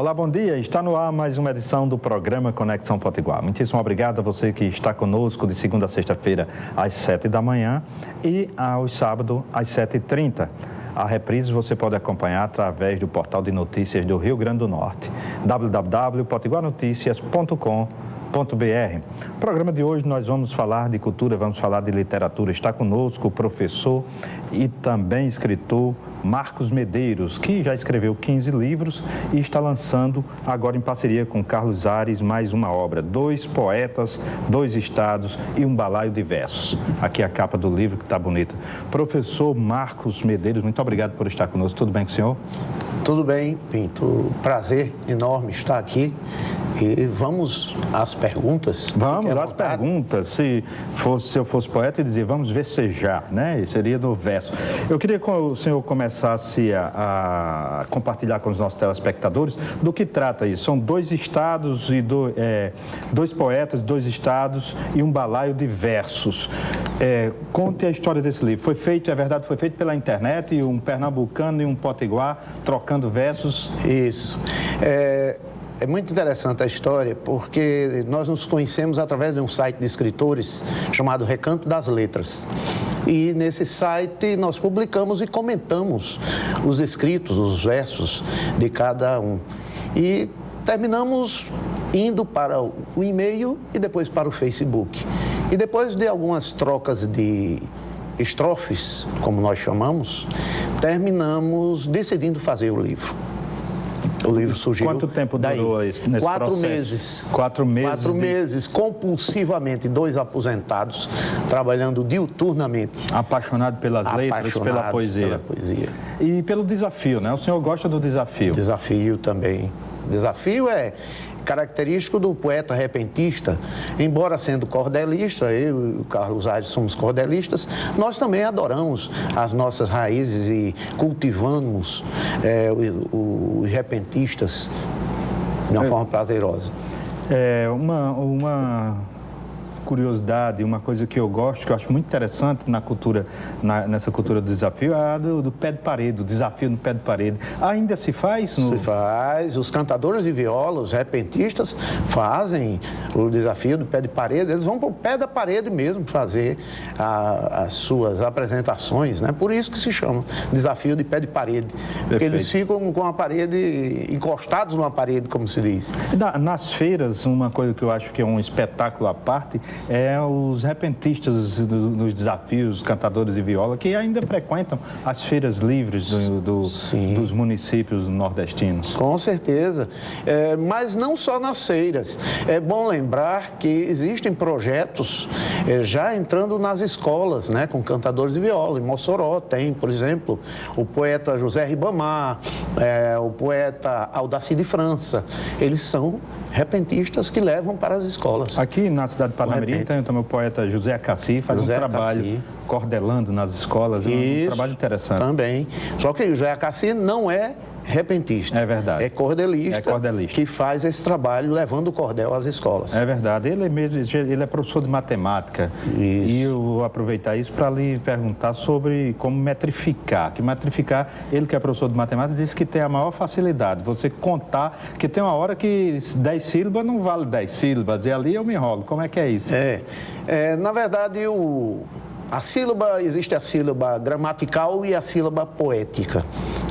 Olá, bom dia. Está no ar mais uma edição do programa Conexão Potiguar. Muitíssimo obrigado a você que está conosco de segunda a sexta-feira às 7 da manhã e aos sábados às 7h30. A reprise você pode acompanhar através do portal de notícias do Rio Grande do Norte, www.potiguarnoticias.com.br. No programa de hoje nós vamos falar de cultura, vamos falar de literatura. Está conosco o professor e também escritor Marcos Medeiros, que já escreveu 15 livros e está lançando agora em parceria com Carlos Ares mais uma obra, 2 poetas, 2 estados e um balaio de versos. Aqui é a capa do livro que está bonita. Professor Marcos Medeiros, muito obrigado por estar conosco. Tudo bem com o senhor? Tudo bem, Pinto. Prazer enorme estar aqui. E vamos às perguntas? Vamos às perguntas. Se eu fosse poeta, eu dizia, vamos versejar, né? Seria no verso. Eu queria que o senhor começasse a compartilhar com os nossos telespectadores do que trata isso. São 2 estados e 2 poetas, 2 estados e um balaio de versos. Conte a história desse livro. Foi feito pela internet, e um pernambucano e um potiguar trocando versos. Isso. É muito interessante a história, porque nós nos conhecemos através de um site de escritores chamado Recanto das Letras. E nesse site nós publicamos e comentamos os escritos, os versos de cada um. E terminamos indo para o e-mail e depois para o Facebook. E depois de algumas trocas de estrofes, como nós chamamos, terminamos decidindo fazer o livro. O livro surgiu. Quanto tempo durou nesse 4 processo? meses. 4 meses? 4 meses, compulsivamente, 2 aposentados, trabalhando diuturnamente. Apaixonado pelas letras, pela poesia. E pelo desafio, né? O senhor gosta do desafio? Desafio também. Desafio é característico do poeta repentista. Embora sendo cordelista, eu e o Carlos Ares somos cordelistas, nós também adoramos as nossas raízes e cultivamos os repentistas de uma forma prazerosa. Uma curiosidade, uma coisa que eu gosto, que eu acho muito interessante na cultura, nessa cultura do desafio, é a do pé de parede, o desafio no pé de parede. Ainda se faz? Se faz. Os cantadores de viola, os repentistas, fazem o desafio do pé de parede. Eles vão para o pé da parede mesmo fazer as suas apresentações, né? Por isso que se chama desafio de pé de parede. Porque eles ficam com a parede, encostados numa parede, como se diz. Nas feiras, uma coisa que eu acho que é um espetáculo à parte é os repentistas nos desafios, os cantadores de viola, que ainda frequentam as feiras livres dos municípios nordestinos. Com certeza, mas não só nas feiras. É bom lembrar que existem projetos já entrando nas escolas, né, com cantadores de viola. Em Mossoró tem, por exemplo, o poeta José Ribamar, o poeta Aldaci de França. Eles são repentistas que levam para as escolas. Aqui na cidade de Parnamirim tem também o poeta José Acassi, faz um trabalho cordelando nas escolas, um trabalho interessante. Também. Só que o José Acassi não é repentista. É verdade. É cordelista que faz esse trabalho levando o cordel às escolas. É verdade. Ele é professor de matemática. Isso. E eu vou aproveitar isso para lhe perguntar sobre como metrificar. Que metrificar, ele que é professor de matemática, disse que tem a maior facilidade. Você contar, que tem uma hora que 10 sílabas não vale 10 sílabas, e ali eu me enrolo. Como é que é isso? Na verdade, existe a sílaba gramatical e a sílaba poética.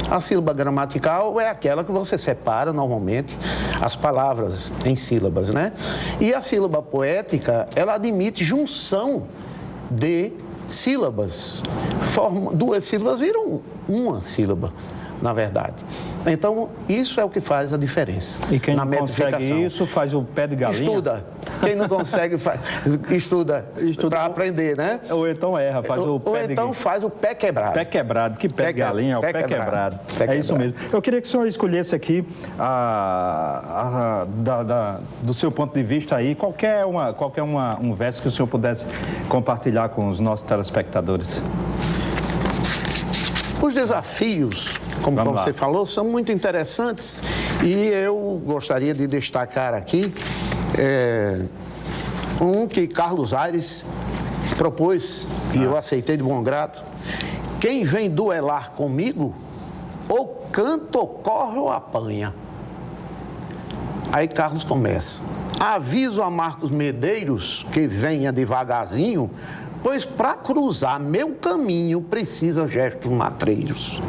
A sílaba gramatical é aquela que você separa normalmente as palavras em sílabas, né? E a sílaba poética, ela admite junção de sílabas. 2 sílabas viram uma sílaba, na verdade. Então, isso é o que faz a diferença. E quem não consegue isso faz o pé de galinha? Estuda. Quem não consegue, estuda para aprender, né? Ou então erra, faz o pé Ou então faz o pé quebrado. Pé quebrado, que pé de galinha, o pé quebrado. É isso mesmo. Eu queria que o senhor escolhesse aqui, do seu ponto de vista aí, qualquer um verso que o senhor pudesse compartilhar com os nossos telespectadores. Os desafios, como você falou, são muito interessantes e eu gostaria de destacar aqui um que Carlos Ares propôs e eu aceitei de bom grado. Quem vem duelar comigo, ou canta, ou corre, ou apanha. Aí Carlos começa. Aviso a Marcos Medeiros que venha devagarzinho, pois para cruzar meu caminho precisa gestos matreiros.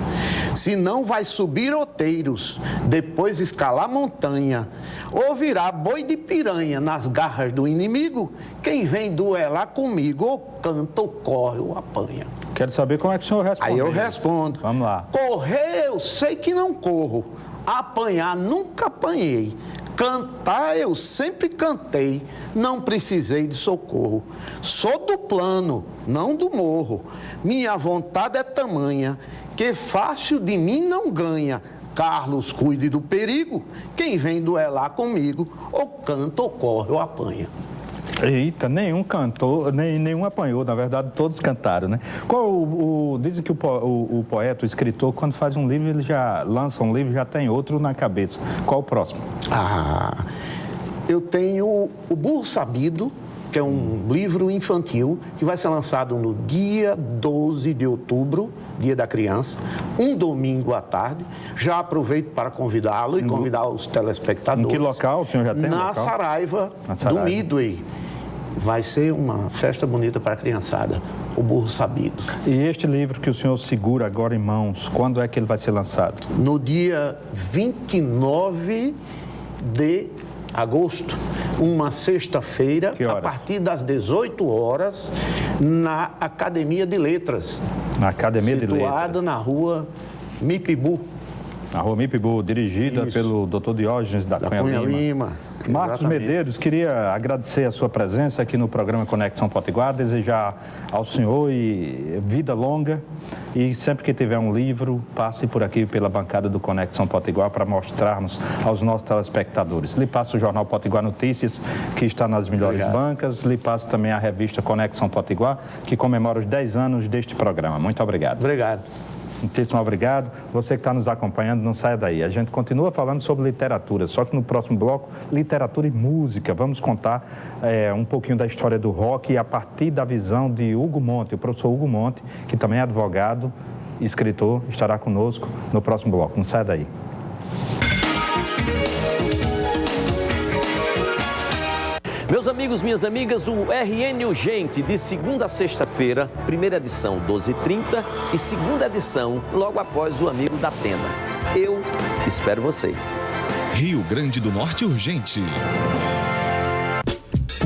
Senão vai subir outeiros, depois escalar montanha, ou virar boi de piranha nas garras do inimigo. Quem vem duelar comigo, ou canta, ou corre, ou apanha. Quero saber como é que o senhor responde. Aí eu respondo. Vamos lá. Correr eu sei que não corro, apanhar nunca apanhei. Cantar eu sempre cantei, não precisei de socorro. Sou do plano, não do morro. Minha vontade é tamanha, que fácil de mim não ganha. Carlos, cuide do perigo, quem vem duelar comigo, ou canta, ou corre, ou apanha. Eita, nenhum cantou, nenhum apanhou, na verdade todos cantaram, né? Dizem que o poeta, o escritor, quando faz um livro, ele já lança um livro, já tem outro na cabeça. Qual o próximo? Eu tenho O Burro Sabido, que é um livro infantil, que vai ser lançado no dia 12 de outubro, Dia da Criança, um domingo à tarde. Já aproveito para convidá-lo e convidar os telespectadores. Em que local o senhor já tem? Na Saraiva, do Midway. Vai ser uma festa bonita para a criançada, O Burro Sabido. E este livro que o senhor segura agora em mãos, quando é que ele vai ser lançado? No dia 29 de agosto, uma sexta-feira, a partir das 18 horas, na Academia de Letras. Na Academia de Letras. Situada na rua Mipibu. Na rua Mipibu, dirigida pelo Dr. Diógenes da Cunha Lima. Marcos Medeiros, queria agradecer a sua presença aqui no programa Conexão Potiguar, desejar ao senhor vida longa e sempre que tiver um livro, passe por aqui pela bancada do Conexão Potiguar para mostrarmos aos nossos telespectadores. Lhe passo o jornal Potiguar Notícias, que está nas melhores bancas, lhe passo também a revista Conexão Potiguar, que comemora os 10 anos deste programa. Muito obrigado. Obrigado. Muitíssimo obrigado. Você que está nos acompanhando, não saia daí. A gente continua falando sobre literatura, só que no próximo bloco, literatura e música. Vamos contar um pouquinho da história do rock a partir da visão de Hugo Monte, o professor Hugo Monte, que também é advogado e escritor, estará conosco no próximo bloco. Não saia daí. Meus amigos, minhas amigas, o RN Urgente, de segunda a sexta-feira, primeira edição 12h30 e segunda edição logo após o Amigo da Tenda. Eu espero você. Rio Grande do Norte Urgente.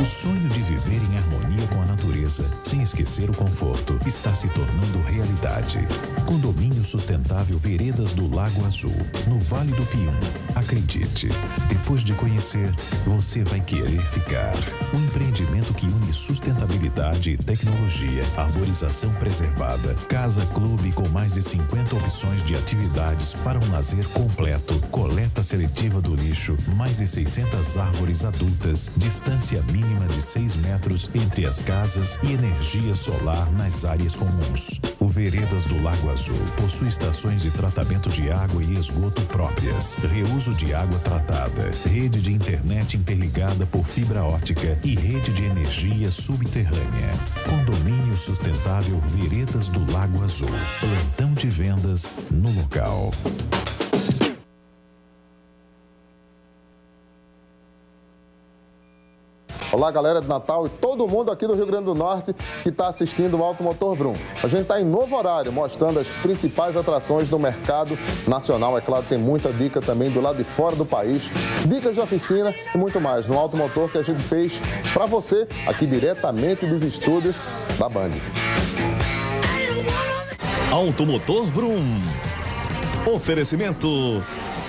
O sonho de viver em harmonia com a natureza, sem esquecer o conforto, está se tornando realidade. Condomínio Sustentável Veredas do Lago Azul, no Vale do Pium. Acredite, depois de conhecer, você vai querer ficar. Um empreendimento que une sustentabilidade e tecnologia, arborização preservada, casa-clube com mais de 50 opções de atividades para um lazer completo, coleta seletiva do lixo, mais de 600 árvores adultas, distância mínima de 6 metros entre as casas e energia solar nas áreas comuns. O Veredas do Lago Azul possui estações de tratamento de água e esgoto próprias, reuso de água tratada, rede de internet interligada por fibra ótica e rede de energia subterrânea. Condomínio Sustentável Veredas do Lago Azul. Plantão de vendas no local. Olá, galera de Natal e todo mundo aqui do Rio Grande do Norte que está assistindo o Automotor Vroom. A gente está em novo horário, mostrando as principais atrações do mercado nacional. É claro, tem muita dica também do lado de fora do país, dicas de oficina e muito mais no Automotor que a gente fez para você, aqui diretamente dos estúdios da Band. Automotor Vroom. Oferecimento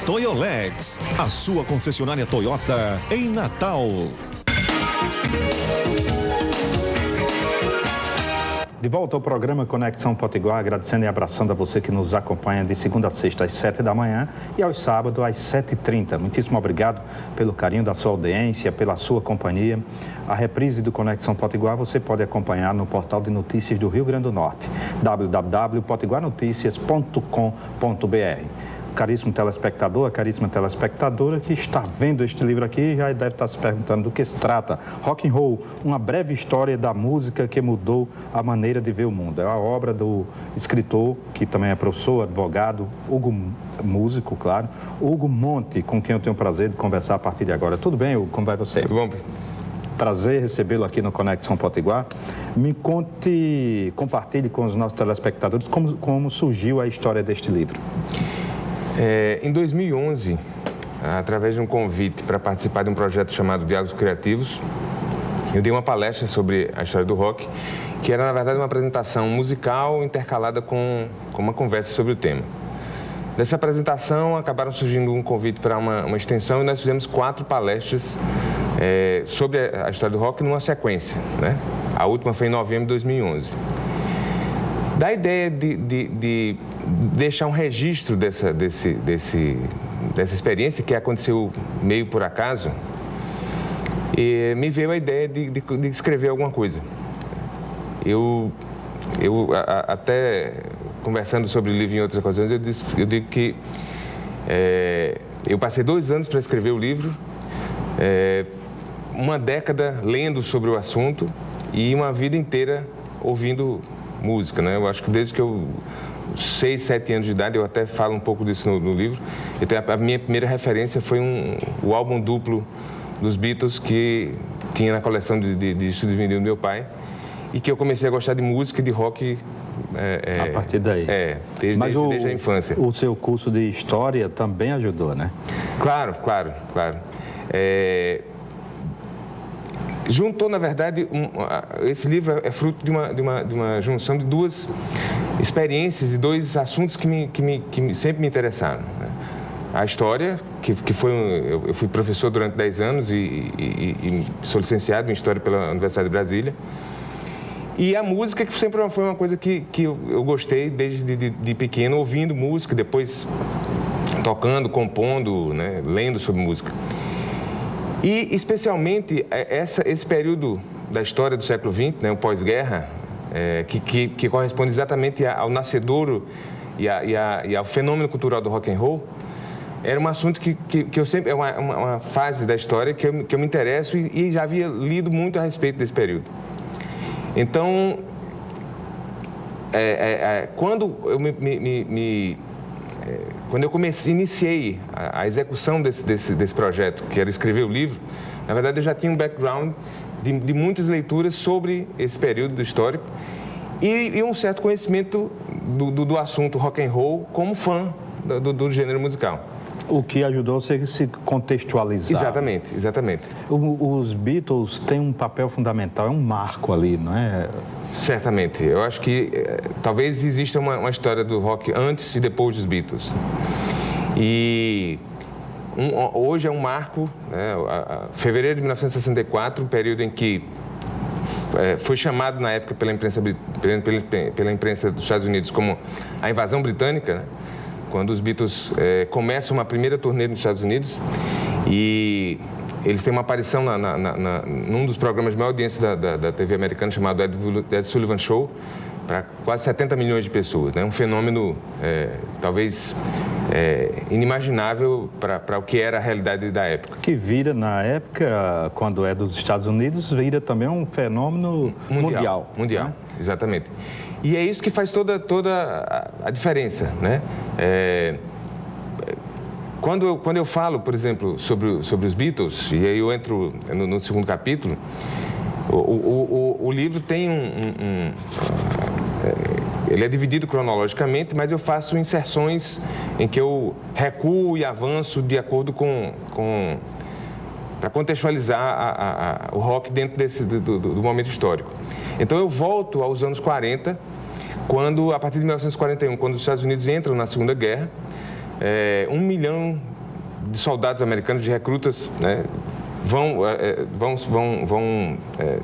Toyolex, a sua concessionária Toyota em Natal. De volta ao programa Conexão Potiguar, agradecendo e abraçando a você que nos acompanha de segunda a sexta às 7 da manhã e aos sábados às 7h30. Muitíssimo obrigado pelo carinho da sua audiência, pela sua companhia. A reprise do Conexão Potiguar você pode acompanhar no portal de notícias do Rio Grande do Norte, www.potiguarnoticias.com.br. caríssimo telespectador, a caríssima telespectadora que está vendo este livro aqui já deve estar se perguntando do que se trata. Rock and Roll, uma breve história da música que mudou a maneira de ver o mundo. É a obra do escritor, que também é professor, advogado, músico, claro, Hugo Monte, com quem eu tenho o prazer de conversar a partir de agora. Tudo bem, Hugo? Como vai você? Tudo bom. Prazer recebê-lo aqui no Conexão Potiguar. Me conte, compartilhe com os nossos telespectadores como surgiu a história deste livro. Em 2011, através de um convite para participar de um projeto chamado Diálogos Criativos, eu dei uma palestra sobre a história do rock, que era, na verdade, uma apresentação musical intercalada com uma conversa sobre o tema. Dessa apresentação, acabaram surgindo um convite para uma extensão e nós fizemos 4 palestras sobre a história do rock numa sequência, né? A última foi em novembro de 2011. Da ideia de deixar um registro dessa experiência, que aconteceu meio por acaso, me veio a ideia de escrever alguma coisa. Eu até conversando sobre o livro em outras ocasiões, eu digo que eu passei 2 anos para escrever o livro, uma década lendo sobre o assunto e uma vida inteira ouvindo música, né? Eu acho que desde que eu 6, 7 anos de idade, eu até falo um pouco disso no livro, a minha primeira referência foi o álbum duplo dos Beatles que tinha na coleção de discos de vinil do meu pai e que eu comecei a gostar de música e de rock a partir daí. Desde a infância. O seu curso de História também ajudou, né? Claro. Juntou, na verdade, esse livro é fruto de uma junção de 2 experiências e 2 assuntos que sempre me interessaram, né? A história, que foi eu fui professor durante 10 anos e sou licenciado em História pela Universidade de Brasília. E a música, que sempre foi uma coisa que eu gostei desde de pequeno, ouvindo música, depois tocando, compondo, né, lendo sobre música. E, especialmente, esse período da história do século XX, né, o pós-guerra, que corresponde exatamente ao nascedouro e ao fenômeno cultural do rock and roll, era um assunto que eu sempre... É uma fase da história que eu me interesso e já havia lido muito a respeito desse período. Então, quando eu iniciei a execução desse projeto, que era escrever o livro, na verdade eu já tinha um background de muitas leituras sobre esse período histórico e um certo conhecimento do assunto rock and roll como fã do gênero musical. O que ajudou você a se contextualizar. Exatamente. Os Beatles têm um papel fundamental, é um marco ali, não é? Certamente. Eu acho que talvez exista uma história do rock antes e depois dos Beatles. E hoje é um marco, né? Fevereiro de 1964, o período em que foi chamado na época pela imprensa dos Estados Unidos como a invasão britânica, né? Quando os Beatles começam uma primeira turnê nos Estados Unidos e eles têm uma aparição num dos programas de maior audiência da TV americana chamado Ed Sullivan Show para quase 70 milhões de pessoas, né? Um fenômeno talvez inimaginável para o que era a realidade da época. Que vira, na época, quando é dos Estados Unidos, vira também um fenômeno mundial. Mundial, né? Exatamente. E é isso que faz toda a diferença, né? Quando eu falo, por exemplo, sobre os Beatles, e aí eu entro no segundo capítulo, o livro tem ele é dividido cronologicamente, mas eu faço inserções em que eu recuo e avanço de acordo para contextualizar o rock dentro do momento histórico. Então eu volto aos anos 40, a partir de 1941, quando os Estados Unidos entram na Segunda Guerra, 1 milhão de soldados americanos, de recrutas, né, vão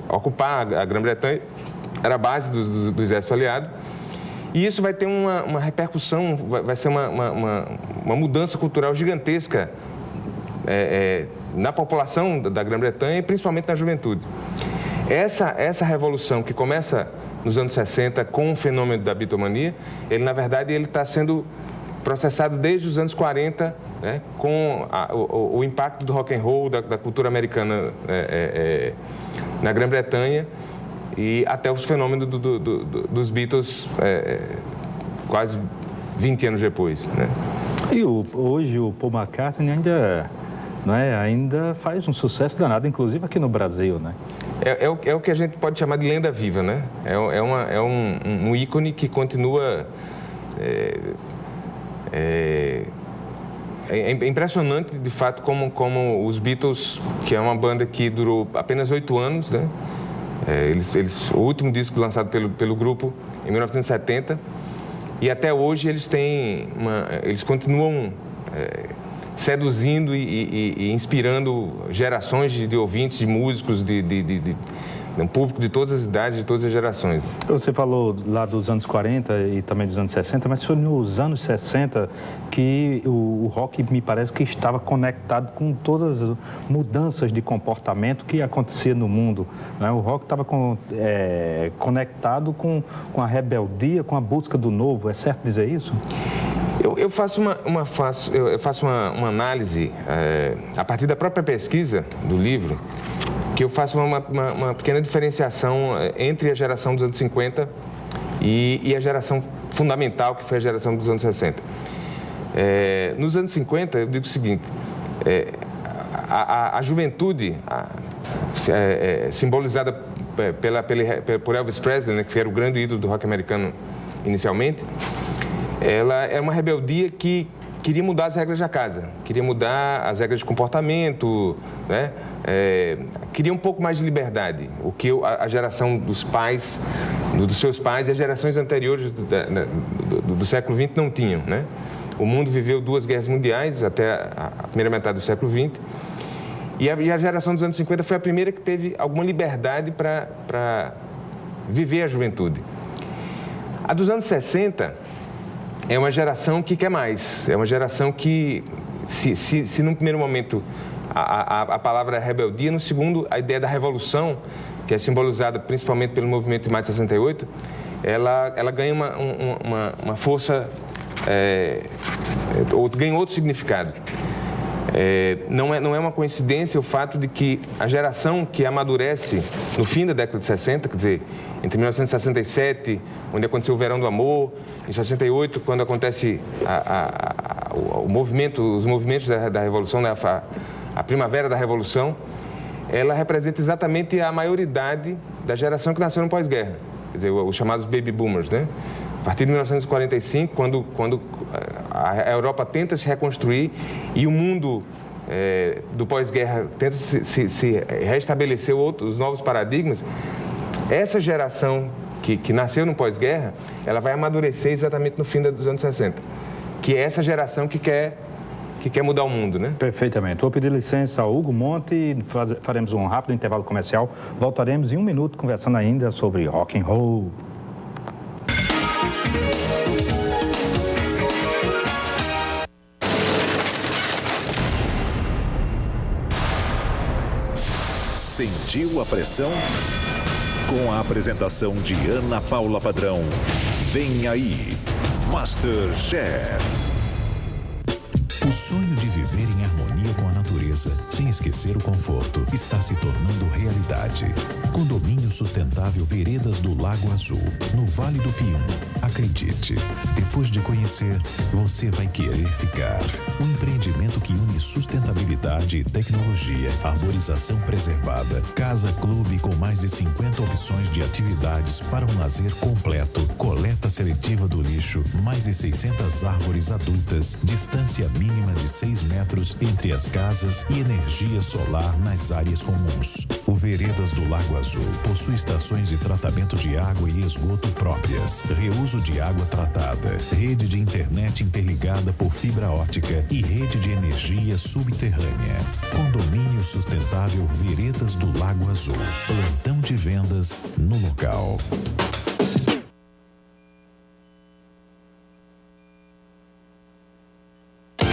ocupar a Grã-Bretanha, era a base do exército aliado, e isso vai ter uma repercussão, vai ser uma mudança cultural gigantesca na população da Grã-Bretanha e principalmente na juventude. Essa revolução que começa nos anos 60 com o fenômeno da bitomania, ele na verdade está sendo processado desde os anos 40, né, com o impacto do rock and roll, da cultura americana na Grã-Bretanha e até os fenômenos dos Beatles quase 20 anos depois, né? E hoje o Paul McCartney ainda faz um sucesso danado, inclusive aqui no Brasil, né? É o que a gente pode chamar de lenda viva, né? É um ícone que continua... É impressionante, de fato, como os Beatles, que é uma banda que durou apenas 8 anos, né? O último disco lançado pelo grupo em 1970, e até hoje eles continuam seduzindo e inspirando gerações de ouvintes, de músicos, de um público de todas as idades, de todas as gerações. Você falou lá dos anos 40 e também dos anos 60, mas foi nos anos 60 que o rock me parece que estava conectado com todas as mudanças de comportamento que acontecia no mundo, né? O rock estava conectado com a rebeldia, com a busca do novo, é certo dizer isso? Eu faço uma análise a partir da própria pesquisa do livro, que eu faço uma pequena diferenciação entre a geração dos anos 50 e a geração fundamental, que foi a geração dos anos 60. Nos anos 50, eu digo o seguinte, a juventude simbolizada por Elvis Presley, né, que era o grande ídolo do rock americano inicialmente, ela é uma rebeldia que queria mudar as regras da casa, queria mudar as regras de comportamento, né? Queria um pouco mais de liberdade, o que a geração dos pais, dos seus pais e as gerações anteriores do século XX não tinham, né? O mundo viveu 2 guerras mundiais até a primeira metade do século XX, e a geração dos anos 50 foi a primeira que teve alguma liberdade para viver a juventude. A dos anos 60 é uma geração que quer mais, é uma geração que, se num primeiro momento a palavra é rebeldia, no segundo a ideia da revolução, que é simbolizada principalmente pelo movimento de maio de 68, ela ganha uma força, ganha outro significado. Não é uma coincidência o fato de que a geração que amadurece no fim da década de 60, quer dizer, entre 1967, onde aconteceu o Verão do Amor, em 68, quando acontece os movimentos da Revolução, né, a Primavera da Revolução, ela representa exatamente a maioridade da geração que nasceu no pós-guerra, quer dizer, os chamados Baby Boomers, né? A partir de 1945, quando a Europa tenta se reconstruir e o mundo do pós-guerra tenta se restabelecer os novos paradigmas, essa geração que nasceu no pós-guerra, ela vai amadurecer exatamente no fim dos anos 60, que é essa geração que quer mudar o mundo, né? Perfeitamente. Vou pedir licença ao Hugo Monte, faremos um rápido intervalo comercial, voltaremos em 1 minuto conversando ainda sobre rock and roll. Sentiu a pressão? Com a apresentação de Ana Paula Padrão. Vem aí, MasterChef. O sonho de viver em harmonia com a natureza, sem esquecer o conforto, está se tornando realidade. Condomínio Sustentável Veredas do Lago Azul, no Vale do Pium. Acredite, depois de conhecer, você vai querer ficar. Um empreendimento que une sustentabilidade e tecnologia, arborização preservada, casa-clube com mais de 50 opções de atividades para um lazer completo, coleta seletiva do lixo, mais de 600 árvores adultas, distância mínima de 6 metros entre as casas e energia solar nas áreas comuns. O Veredas do Lago Azul possui estações de tratamento de água e esgoto próprias, reuso de água tratada, rede de internet interligada por fibra ótica e rede de energia subterrânea. Condomínio Sustentável Veredas do Lago Azul. Plantão de vendas no local.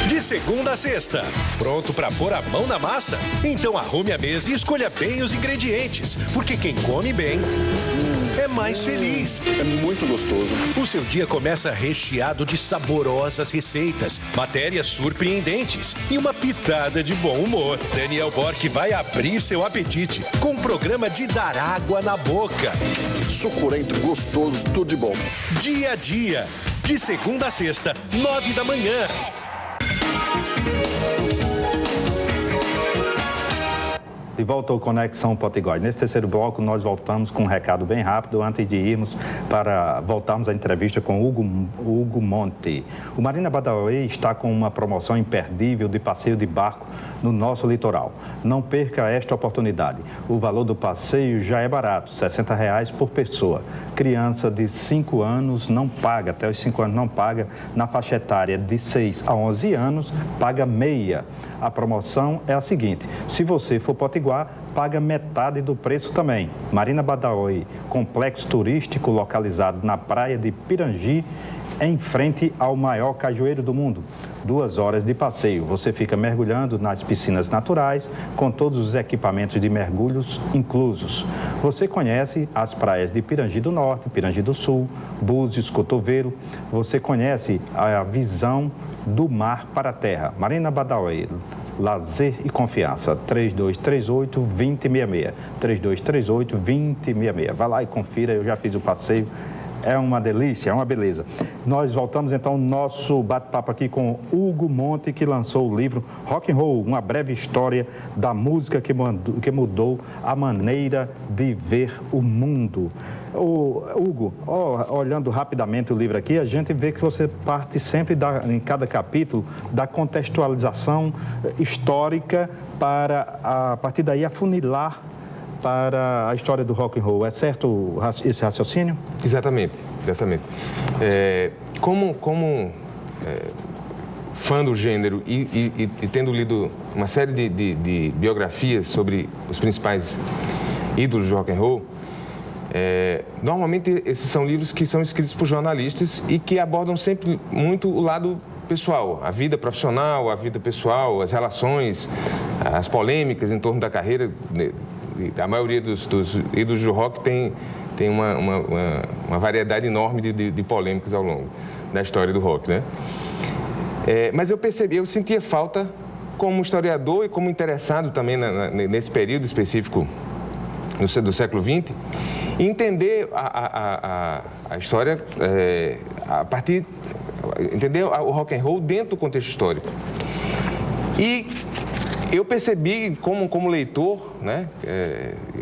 De segunda a sexta. Pronto para pôr a mão na massa? Então arrume a mesa e escolha bem os ingredientes, porque quem come bem é mais feliz. É muito gostoso. O seu dia começa recheado de saborosas receitas, matérias surpreendentes e uma pitada de bom humor. Daniel Bork vai abrir seu apetite com um programa de dar água na boca. Suculento, gostoso, tudo de bom. Dia a dia, de segunda a sexta, 9 da manhã. De volta ao Conexão Potiguar. Nesse terceiro bloco, nós voltamos com um recado bem rápido antes de irmos para voltarmos à entrevista com Hugo Monte. O Marina Badawi está com uma promoção imperdível de passeio de barco no nosso litoral. Não perca esta oportunidade. O valor do passeio já é barato, R$ 60 por pessoa. Criança de 5 anos não paga, até os 5 anos não paga. Na faixa etária de 6 a 11 anos, paga meia. A promoção é a seguinte: se você for potiguar, paga metade do preço também. Marina Badawi, complexo turístico localizado na praia de Pirangi, em frente ao maior cajueiro do mundo. 2 horas de passeio. Você fica mergulhando nas piscinas naturais, com todos os equipamentos de mergulhos inclusos. Você conhece as praias de Pirangi do Norte, Pirangi do Sul, Búzios, Cotovelo. Você conhece a visão do mar para a terra. Marina Badawi, lazer e confiança. 3238-2066. 3238-2066. Vai lá e confira, eu já fiz o passeio. É uma delícia, é uma beleza. Nós voltamos então ao nosso bate-papo aqui com Hugo Monte, que lançou o livro Rock and Roll, uma breve história da música que mudou a maneira de ver o mundo. Hugo, olhando rapidamente o livro aqui, a gente vê que você parte sempre, em cada capítulo, da contextualização histórica para, a partir daí, afunilar para a história do rock and roll. É certo esse raciocínio? Exatamente. Como fã do gênero e tendo lido uma série de biografias sobre os principais ídolos do rock and roll, normalmente esses são livros que são escritos por jornalistas e que abordam sempre muito o lado pessoal, a vida profissional, a vida pessoal, as relações, as polêmicas em torno da carreira. A maioria dos ídolos do rock tem uma variedade enorme de polêmicas ao longo da história do rock, né? Mas eu sentia falta, como historiador e como interessado também nesse período específico do século XX, entender a história a partir, entender o rock and roll dentro do contexto histórico. E eu percebi, como leitor, né,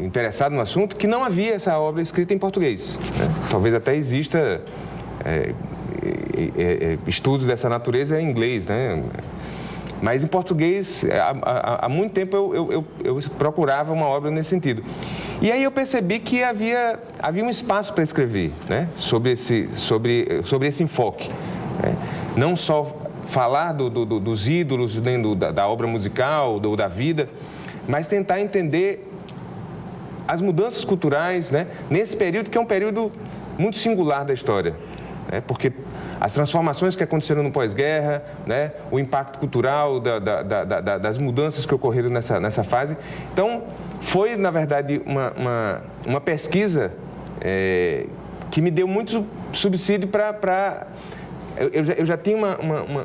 interessado no assunto, que não havia essa obra escrita em português, né? Talvez até exista estudos dessa natureza em inglês, né? Mas em português, há muito tempo eu procurava uma obra nesse sentido. E aí eu percebi que havia um espaço para escrever, né, sobre esse enfoque, né? Não só falar dos ídolos dentro da obra musical, da vida, mas tentar entender as mudanças culturais, né, nesse período que é um período muito singular da história, né, porque as transformações que aconteceram no pós-guerra, né, o impacto cultural das mudanças que ocorreram nessa fase. Então, foi, na verdade, uma pesquisa que me deu muito subsídio para... Eu já tinha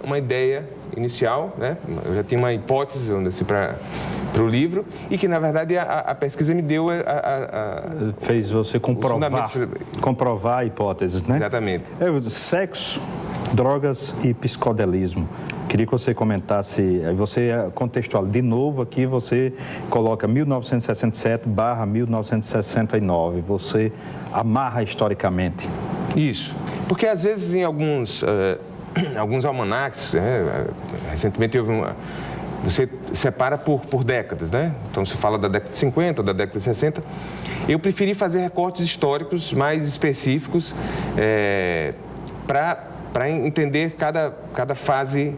uma ideia inicial, né? Eu já tinha uma hipótese assim, para o livro, e que, na verdade, a pesquisa me deu fez você comprovar a hipótese, né? Exatamente. Sexo, drogas e psicodelismo. Queria que você comentasse, você contextualiza, de novo aqui você coloca 1967/1969, você amarra historicamente. Isso, porque às vezes em alguns almanaques, recentemente houve você separa por décadas, né? Então você fala da década de 50, da década de 60. Eu preferi fazer recortes históricos mais específicos para entender cada fase,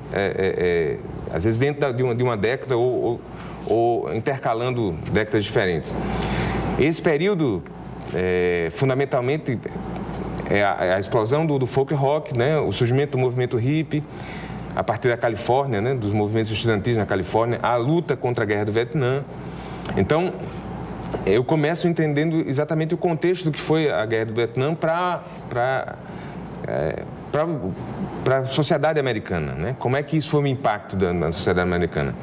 às vezes dentro de uma década ou intercalando décadas diferentes. Esse período, fundamentalmente, é a explosão do folk rock, né? O surgimento do movimento hippie, a partir da Califórnia, né? Dos movimentos estudantis na Califórnia, a luta contra a guerra do Vietnã. Então, eu começo entendendo exatamente o contexto do que foi a Guerra do Vietnã para a sociedade americana, né? Como é que isso foi um impacto na sociedade americana.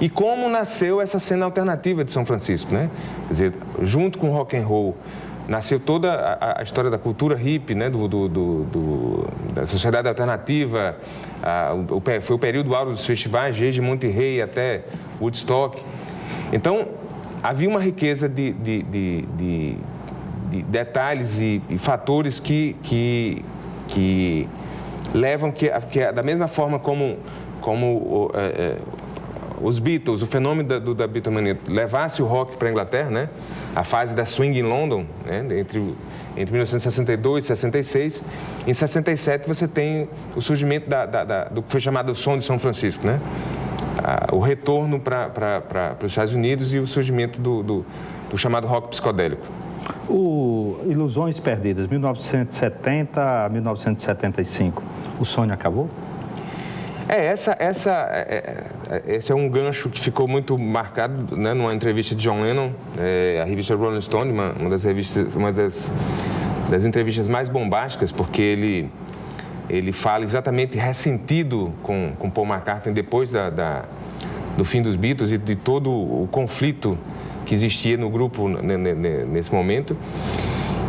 E como nasceu essa cena alternativa de São Francisco, né? Quer dizer, junto com o rock and roll, nasceu toda a história da cultura hippie, né? Da sociedade alternativa, foi o período áureo dos festivais, desde Monterrey até Woodstock. Então, havia uma riqueza de detalhes e fatores que levam que da mesma forma como os Beatles, o fenômeno da Beatlemania levasse o rock para a Inglaterra, né? A fase da swing em London, né? entre 1962 e 66. Em 67 você tem o surgimento do que foi chamado o som de São Francisco, né? O retorno para os Estados Unidos e o surgimento do chamado rock psicodélico. Ilusões Perdidas, 1970 a 1975. O sonho acabou? Esse é um gancho que ficou muito marcado, né, numa entrevista de John Lennon, a revista Rolling Stone, uma das entrevistas mais bombásticas, porque ele fala exatamente ressentido com Paul McCartney depois do fim dos Beatles e de todo o conflito que existia no grupo nesse momento.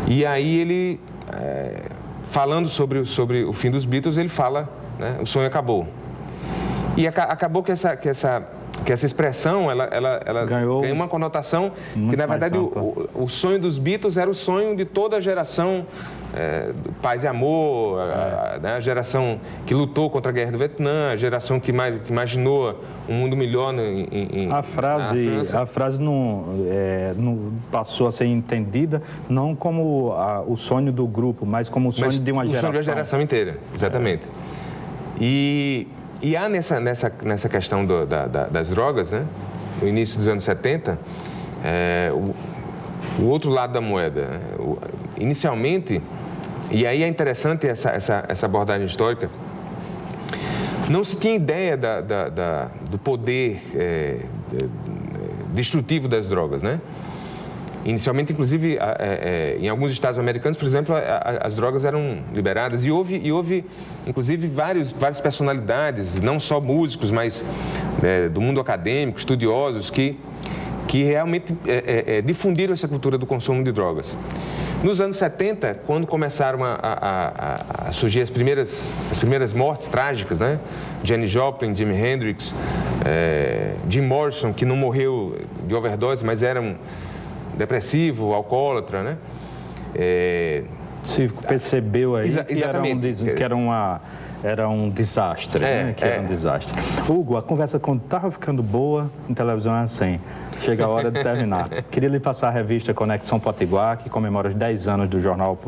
E aí ele, falando sobre o fim dos Beatles, ele fala, né, o sonho acabou. E acabou que essa expressão, ela ganhou uma conotação que, na verdade, o sonho dos Beatles era o sonho de toda a geração paz e amor, né, a geração que lutou contra a Guerra do Vietnã, a geração que imaginou um mundo melhor a frase não passou a ser entendida não como o sonho do grupo, mas como o sonho de uma geração. O sonho de uma geração inteira, exatamente. E há nessa questão das drogas, né, no início dos anos 70, o outro lado da moeda. Né, inicialmente, e aí é interessante essa abordagem histórica, não se tinha ideia do poder destrutivo das drogas, né? Inicialmente, inclusive, em alguns estados americanos, por exemplo, as drogas eram liberadas e houve inclusive, várias personalidades, não só músicos, mas do mundo acadêmico, estudiosos, que realmente difundiram essa cultura do consumo de drogas. Nos anos 70, quando começaram a surgir as primeiras mortes trágicas, né? Janis Joplin, Jimi Hendrix, Jim Morrison, que não morreu de overdose, mas era um depressivo, alcoólatra, né? Cívico percebeu aí que era um desastre, né? Era um desastre. Hugo, a conversa quando estava ficando boa, em televisão é assim. Chega a hora de terminar. Queria lhe passar a revista Conexão Potiguar, que comemora os 10 anos do jornal,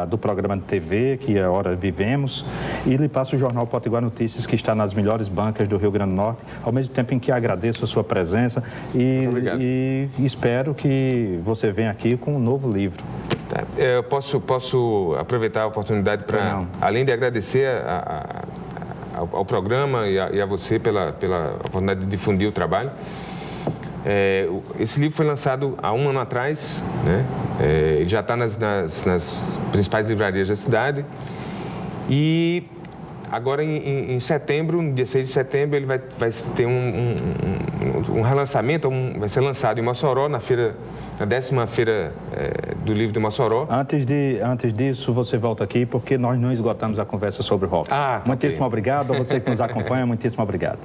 do programa de TV, que é Hora Vivemos, e lhe passo o jornal Potiguar Notícias, que está nas melhores bancas do Rio Grande do Norte, ao mesmo tempo em que agradeço a sua presença e espero que você venha aqui com um novo livro. Eu posso aproveitar a oportunidade para, além de agradecer ao programa e a você pela oportunidade de difundir o trabalho. Esse livro foi lançado há um ano atrás, né? Ele já está nas principais livrarias da cidade e agora em setembro, no dia 6 de setembro, ele vai ter um relançamento, vai ser lançado em Mossoró, na 10ª feira do livro de Mossoró. Antes disso, você volta aqui, porque nós não esgotamos a conversa sobre rock. Muitíssimo obrigado a você que nos acompanha, muitíssimo obrigado.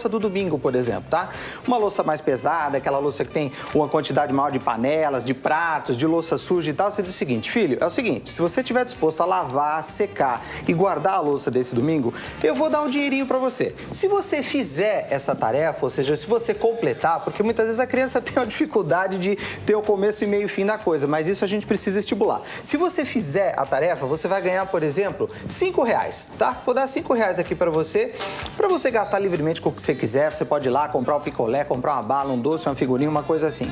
louça do domingo, por exemplo, tá? Uma louça mais pesada, aquela louça que tem uma quantidade maior de panelas, de pratos, de louça suja e tal, você diz o seguinte, filho, é o seguinte, se você estiver disposto a lavar, secar e guardar a louça desse domingo, eu vou dar um dinheirinho para você. Se você fizer essa tarefa, ou seja, se você completar, porque muitas vezes a criança tem a dificuldade de ter o começo e meio e fim da coisa, mas isso a gente precisa estimular. Se você fizer a tarefa, você vai ganhar, por exemplo, R$5, tá? Vou dar R$5 aqui para você gastar livremente com o que você quiser. Você pode ir lá comprar um picolé, comprar uma bala, um doce, uma figurinha, uma coisa assim.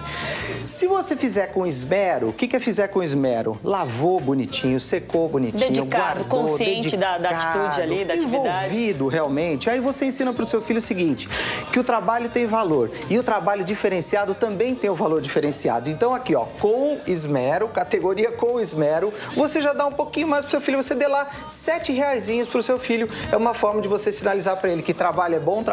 Se você fizer com esmero, o que é fizer com esmero? Lavou bonitinho, secou bonitinho, dedicado, guardou, consciente da atitude ali, da atividade. Envolvido realmente. Aí você ensina para o seu filho o seguinte, que o trabalho tem valor e o trabalho diferenciado também tem o valor diferenciado. Então aqui, ó, com esmero, categoria com esmero, você já dá um pouquinho mais pro seu filho, você dê lá R$7 pro seu filho. É uma forma de você sinalizar para ele que trabalho é bom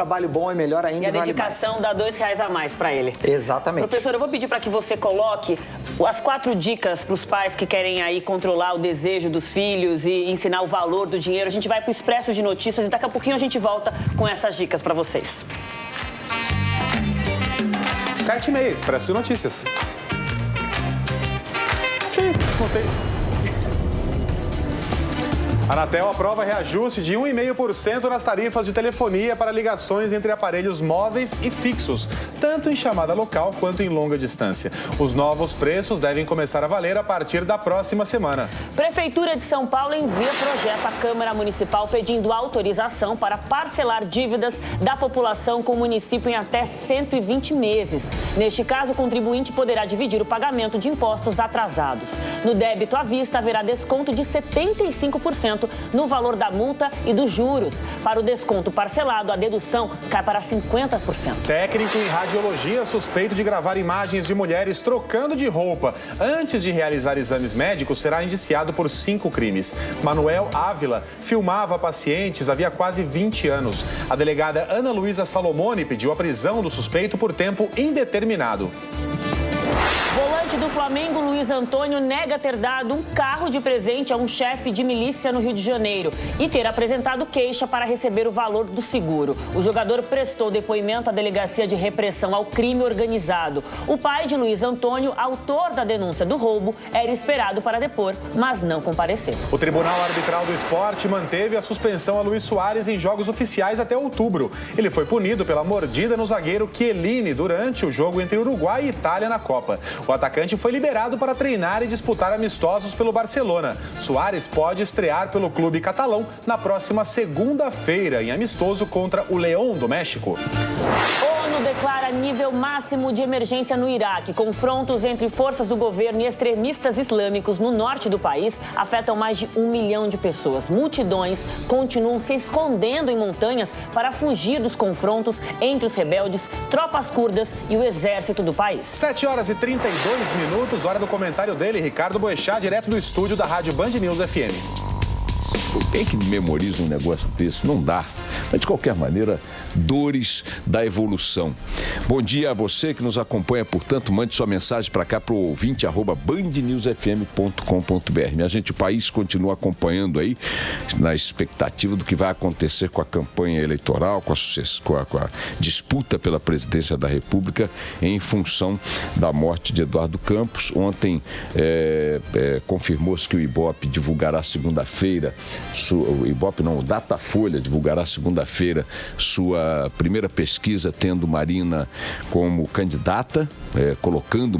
é melhor ainda. E a dedicação dá R$2 a mais para ele. Exatamente. Professor, eu vou pedir para que você coloque as 4 dicas para os pais que querem aí controlar o desejo dos filhos e ensinar o valor do dinheiro. A gente vai para o Expresso de Notícias e daqui a pouquinho a gente volta com essas dicas para vocês. 7h30, Expresso de Notícias. Contei. A Anatel aprova reajuste de 1,5% nas tarifas de telefonia para ligações entre aparelhos móveis e fixos, tanto em chamada local quanto em longa distância. Os novos preços devem começar a valer a partir da próxima semana. Prefeitura de São Paulo envia projeto à Câmara Municipal pedindo autorização para parcelar dívidas da população com o município em até 120 meses. Neste caso, o contribuinte poderá dividir o pagamento de impostos atrasados. No débito à vista, haverá desconto de 75% no valor da multa e dos juros. Para o desconto parcelado, a dedução cai para 50%. Técnico em radiologia suspeito de gravar imagens de mulheres trocando de roupa antes de realizar exames médicos será indiciado por 5 crimes. Manuel Ávila filmava pacientes havia quase 20 anos. A delegada Ana Luísa Salomone pediu a prisão do suspeito por tempo indeterminado. Volante do Flamengo, Luiz Antônio, nega ter dado um carro de presente a um chefe de milícia no Rio de Janeiro e ter apresentado queixa para receber o valor do seguro. O jogador prestou depoimento à Delegacia de Repressão ao Crime Organizado. O pai de Luiz Antônio, autor da denúncia do roubo, era esperado para depor, mas não compareceu. O Tribunal Arbitral do Esporte manteve a suspensão a Luiz Soares em jogos oficiais até outubro. Ele foi punido pela mordida no zagueiro Chiellini durante o jogo entre Uruguai e Itália na Copa. O atacante foi liberado para treinar e disputar amistosos pelo Barcelona. Soares pode estrear pelo clube catalão na próxima segunda-feira, em amistoso contra o León do México. ONU declara nível máximo de emergência no Iraque. Confrontos entre forças do governo e extremistas islâmicos no norte do país afetam mais de 1 milhão de pessoas. Multidões continuam se escondendo em montanhas para fugir dos confrontos entre os rebeldes, tropas curdas e o exército do país. 7h32, hora do comentário dele, Ricardo Boechat, direto do estúdio da Rádio Band News FM. Quem que memoriza um negócio desse? Não dá. Mas, de qualquer maneira, dores da evolução. Bom dia a você que nos acompanha, portanto, mande sua mensagem para cá para o ouvinte, @bandnewsfm.com.br. Minha gente, o país continua acompanhando aí, na expectativa do que vai acontecer com a campanha eleitoral, com a disputa pela presidência da República, em função da morte de Eduardo Campos. Ontem confirmou-se que o Ibope divulgará segunda-feira, o Datafolha divulgará segunda-feira sua primeira pesquisa, tendo Marina como candidata, colocando